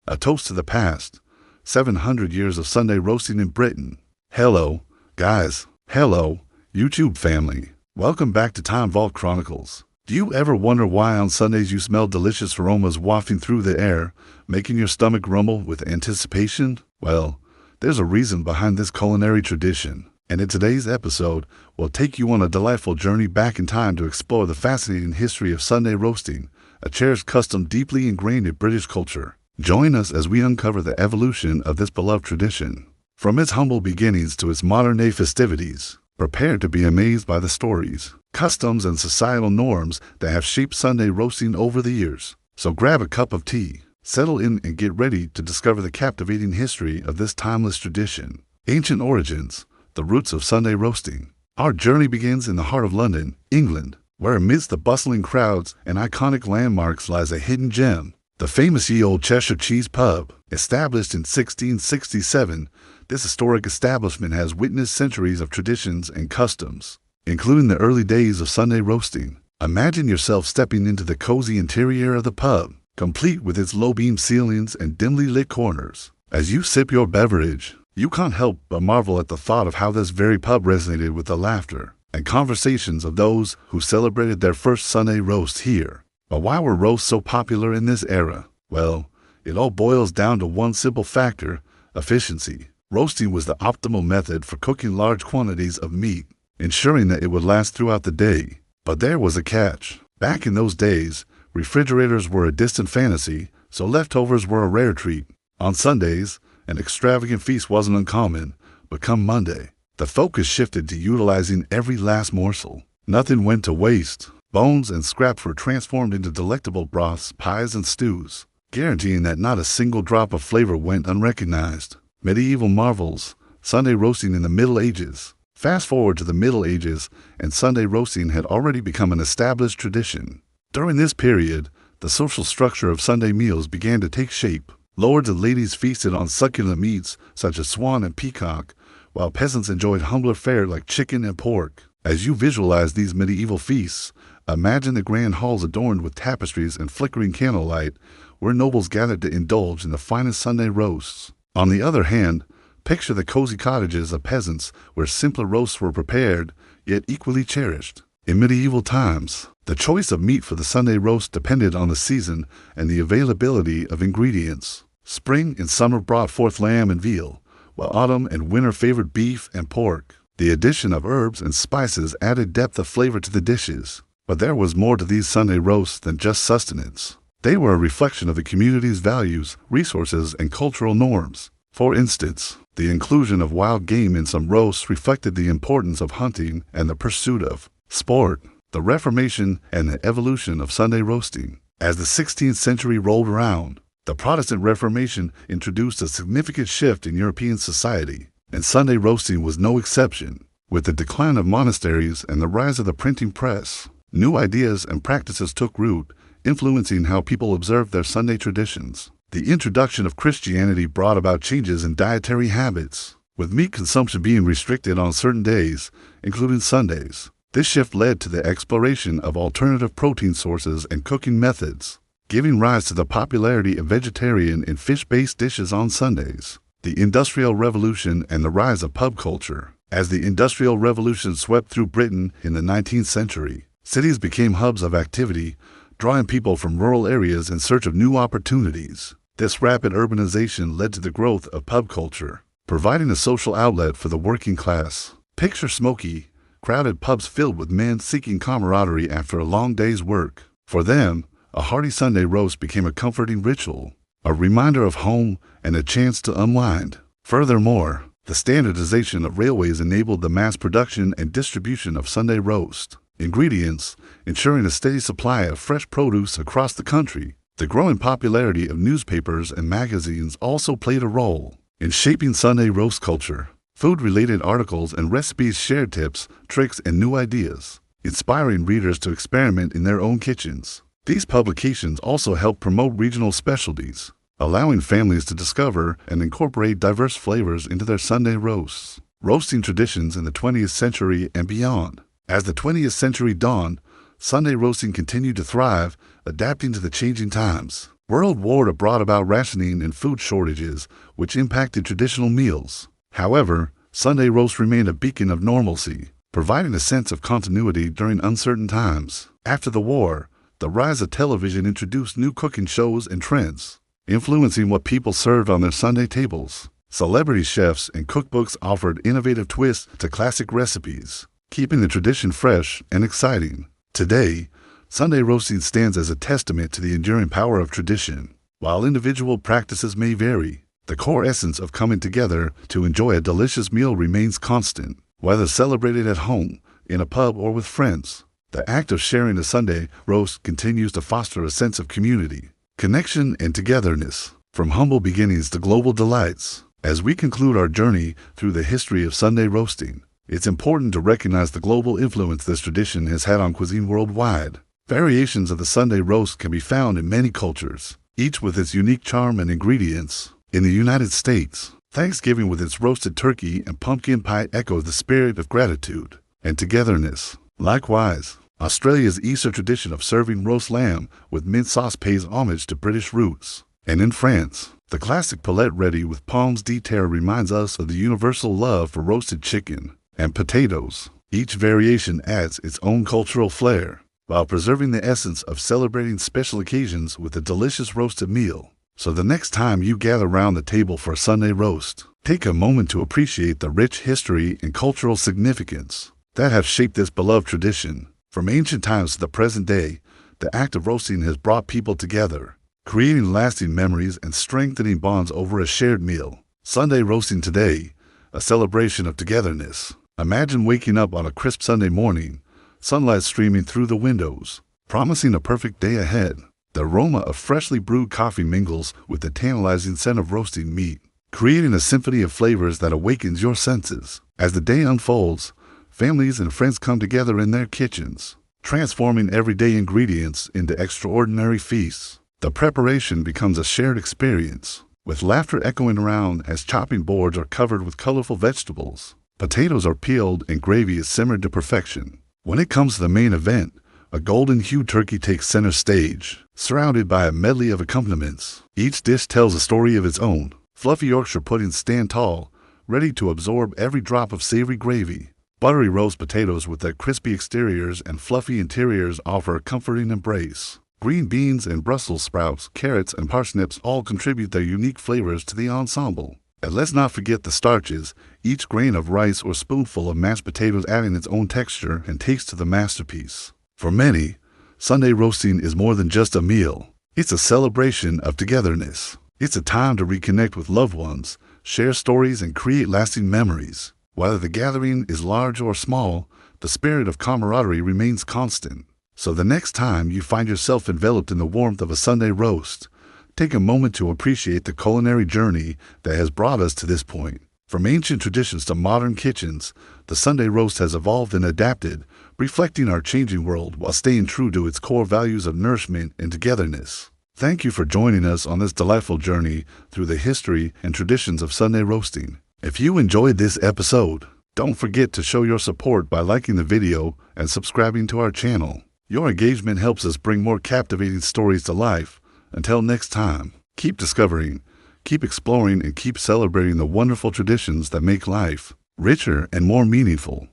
a toast to the past, 700 years of Sunday roasting in Britain. Hello, guys. Hello, YouTube family. Welcome back to TimeVaultChronicles. Do you ever wonder why on Sundays you smell delicious aromas wafting through the air, making your stomach rumble with anticipation? Well, there's a reason behind this culinary tradition. And in today's episode, we'll take you on a delightful journey back in time to explore the fascinating history of Sunday roasting, a cherished custom deeply ingrained in British culture. Join us as we uncover the evolution of this beloved tradition. From its humble beginnings to its modern-day festivities, prepare to be amazed by the stories, customs, and societal norms that have shaped Sunday roasting over the years. So grab a cup of tea, settle in, and get ready to discover the captivating history of this timeless tradition. Ancient origins, the roots of Sunday roasting. Our journey begins in the heart of London, England, where amidst the bustling crowds and iconic landmarks lies a hidden gem, the famous Ye Olde Cheshire Cheese Pub. Established in 1667, this historic establishment has witnessed centuries of traditions and customs, including the early days of Sunday roasting. Imagine yourself stepping into the cozy interior of the pub, complete with its low-beam ceilings and dimly lit corners. As you sip your beverage, you can't help but marvel at the thought of how this very pub resonated with the laughter and conversations of those who celebrated their first Sunday roast here. But why were roasts so popular in this era? Well, it all boils down to one simple factor: efficiency. Roasting was the optimal method for cooking large quantities of meat, ensuring that it would last throughout the day. But there was a catch. Back in those days, refrigerators were a distant fantasy, so leftovers were a rare treat. On Sundays, an extravagant feast wasn't uncommon, but come Monday, the focus shifted to utilizing every last morsel. Nothing went to waste. Bones and scraps were transformed into delectable broths, pies, and stews, guaranteeing that not a single drop of flavor went unrecognized. Medieval marvels, Sunday roasting in the Middle Ages. Fast forward to the Middle Ages, and Sunday roasting had already become an established tradition. During this period, the social structure of Sunday meals began to take shape. Lords and ladies feasted on succulent meats such as swan and peacock, while peasants enjoyed humbler fare like chicken and pork. As you visualize these medieval feasts, imagine the grand halls adorned with tapestries and flickering candlelight, where nobles gathered to indulge in the finest Sunday roasts. On the other hand, picture the cozy cottages of peasants where simpler roasts were prepared, yet equally cherished. In medieval times, the choice of meat for the Sunday roast depended on the season and the availability of ingredients. Spring and summer brought forth lamb and veal, while autumn and winter favored beef and pork. The addition of herbs and spices added depth of flavor to the dishes. But there was more to these Sunday roasts than just sustenance. They were a reflection of the community's values, resources, and cultural norms. For instance, the inclusion of wild game in some roasts reflected the importance of hunting and the pursuit of sport. The Reformation and the evolution of Sunday roasting. As the 16th century rolled around, the Protestant Reformation introduced a significant shift in European society, and Sunday roasting was no exception. With the decline of monasteries and the rise of the printing press, new ideas and practices took root, influencing how people observed their Sunday traditions. The introduction of Christianity brought about changes in dietary habits, with meat consumption being restricted on certain days, including Sundays. This shift led to the exploration of alternative protein sources and cooking methods, giving rise to the popularity of vegetarian and fish-based dishes on Sundays. The Industrial Revolution and the rise of pub culture. As the Industrial Revolution swept through Britain in the 19th century, cities became hubs of activity, drawing people from rural areas in search of new opportunities. This rapid urbanization led to the growth of pub culture, providing a social outlet for the working class. Picture smoky, crowded pubs filled with men seeking camaraderie after a long day's work. For them, a hearty Sunday roast became a comforting ritual, a reminder of home and a chance to unwind. Furthermore, the standardization of railways enabled the mass production and distribution of Sunday roast ingredients, ensuring a steady supply of fresh produce across the country. The growing popularity of newspapers and magazines also played a role in shaping Sunday roast culture. Food-related articles and recipes shared tips, tricks, and new ideas, inspiring readers to experiment in their own kitchens. These publications also help promote regional specialties, allowing families to discover and incorporate diverse flavors into their Sunday roasts. Roasting traditions in the 20th century and beyond. As the 20th century dawned, Sunday roasting continued to thrive, adapting to the changing times. World War II brought about rationing and food shortages, which impacted traditional meals. However, Sunday roast remained a beacon of normalcy, providing a sense of continuity during uncertain times. After the war, the rise of television introduced new cooking shows and trends, influencing what people served on their Sunday tables. Celebrity chefs and cookbooks offered innovative twists to classic recipes, keeping the tradition fresh and exciting. Today, Sunday roasting stands as a testament to the enduring power of tradition. While individual practices may vary, the core essence of coming together to enjoy a delicious meal remains constant. Whether celebrated at home, in a pub, or with friends, the act of sharing a Sunday roast continues to foster a sense of community, connection, and togetherness. From humble beginnings to global delights, as we conclude our journey through the history of Sunday roasting, it's important to recognize the global influence this tradition has had on cuisine worldwide. Variations of the Sunday roast can be found in many cultures, each with its unique charm and ingredients. In the United States, Thanksgiving with its roasted turkey and pumpkin pie echoes the spirit of gratitude and togetherness. Likewise, Australia's Easter tradition of serving roast lamb with mint sauce pays homage to British roots. And in France, the classic poulet ready with pommes de terre reminds us of the universal love for roasted chicken and potatoes. Each variation adds its own cultural flair, while preserving the essence of celebrating special occasions with a delicious roasted meal. So the next time you gather around the table for a Sunday roast, take a moment to appreciate the rich history and cultural significance that have shaped this beloved tradition. From ancient times to the present day, the act of roasting has brought people together, creating lasting memories and strengthening bonds over a shared meal. Sunday roasting today, a celebration of togetherness. Imagine waking up on a crisp Sunday morning, sunlight streaming through the windows, promising a perfect day ahead. The aroma of freshly brewed coffee mingles with the tantalizing scent of roasting meat, creating a symphony of flavors that awakens your senses. As the day unfolds, families and friends come together in their kitchens, transforming everyday ingredients into extraordinary feasts. The preparation becomes a shared experience, with laughter echoing around as chopping boards are covered with colorful vegetables. Potatoes are peeled and gravy is simmered to perfection. When it comes to the main event, a golden-hued turkey takes center stage, surrounded by a medley of accompaniments. Each dish tells a story of its own. Fluffy Yorkshire puddings stand tall, ready to absorb every drop of savory gravy. Buttery roast potatoes with their crispy exteriors and fluffy interiors offer a comforting embrace. Green beans and Brussels sprouts, carrots, and parsnips all contribute their unique flavors to the ensemble. And let's not forget the starches, each grain of rice or spoonful of mashed potatoes adding its own texture and taste to the masterpiece. For many, Sunday roasting is more than just a meal. It's a celebration of togetherness. It's a time to reconnect with loved ones, share stories, and create lasting memories. Whether the gathering is large or small, the spirit of camaraderie remains constant. So the next time you find yourself enveloped in the warmth of a Sunday roast, take a moment to appreciate the culinary journey that has brought us to this point. From ancient traditions to modern kitchens, the Sunday roast has evolved and adapted, reflecting our changing world while staying true to its core values of nourishment and togetherness. Thank you for joining us on this delightful journey through the history and traditions of Sunday roasting. If you enjoyed this episode, don't forget to show your support by liking the video and subscribing to our channel. Your engagement helps us bring more captivating stories to life. Until next time, keep discovering, keep exploring, and keep celebrating the wonderful traditions that make life richer and more meaningful.